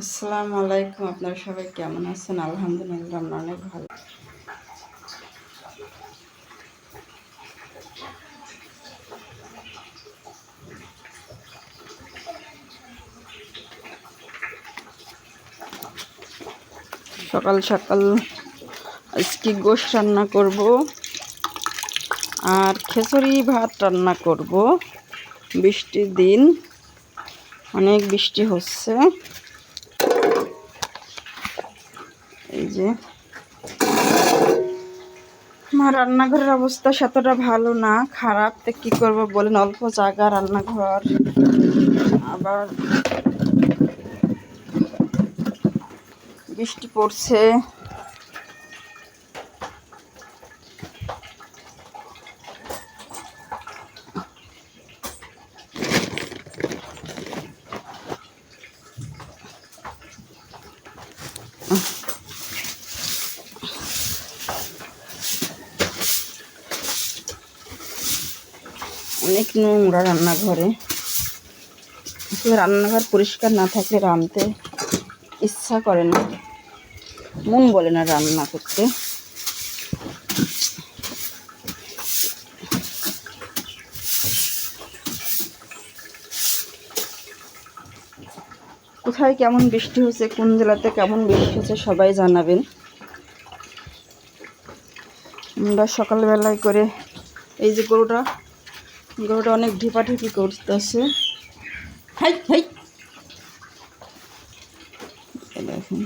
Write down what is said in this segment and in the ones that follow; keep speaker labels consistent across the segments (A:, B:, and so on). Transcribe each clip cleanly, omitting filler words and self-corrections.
A: আসসালামু আলাইকুম। আপনারা সবাই কেমন আছেন? আলহামদুলিল্লাহ আমরা অনেক ভালো। সকাল সকাল আজকে গোশ রান্না করব আর খিচুড়ি ভাত রান্না করব। বৃষ্টির দিন, অনেক বৃষ্টি হচ্ছে। এই যে আমার রান্নাঘরের অবস্থা সেতটা ভালো না, খারাপ। তো কী করবো বলেন, অল্প জায়গা রান্নাঘর, আবার বৃষ্টি পড়ছে। অনেক নোংরা রান্নাঘরে। রান্নাঘর পরিষ্কার না থাকলে রাঁধতে ইচ্ছা করে না, মন বলে না রান্না করতে। কোথায় কেমন বৃষ্টি হচ্ছে, কোন জেলাতে কেমন বৃষ্টি হচ্ছে সবাই জানাবেন। আমরা সকালবেলায় করে এই যে গরুটা অনেক ঢিপাঢিপি করতেছে। হাই হাই, দেখুন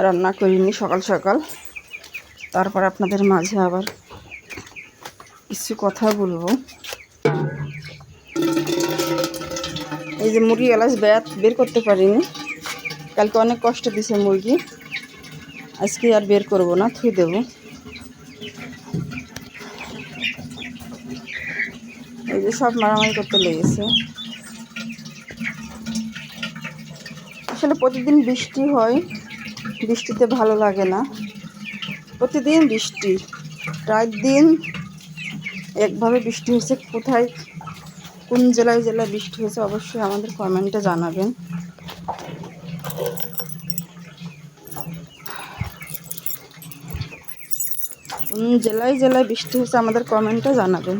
A: রান্না করিনি সকাল সকাল, তারপর আপনাদের মাঝে আবার কিছু কথা বলবো। এই যে মুরগি এলাচ বের করতে পারিনি, কালকে অনেক কষ্ট দিছে মুরগি, আজকে আর বের করব না, থুই দেব। এই যে সব মারামারি করতে লেগেছে। আসলে প্রতিদিন বৃষ্টি হয়, বৃষ্টিতে ভালো লাগে না। প্রতিদিন বৃষ্টি, রাত দিন একভাবে বৃষ্টি হচ্ছে। কোথায় কোন জেলায় বৃষ্টি হয়েছে অবশ্যই আমাদের কমেন্টে জানাবেন। কোন জেলায় বৃষ্টি হচ্ছে আমাদের কমেন্টে জানাবেন।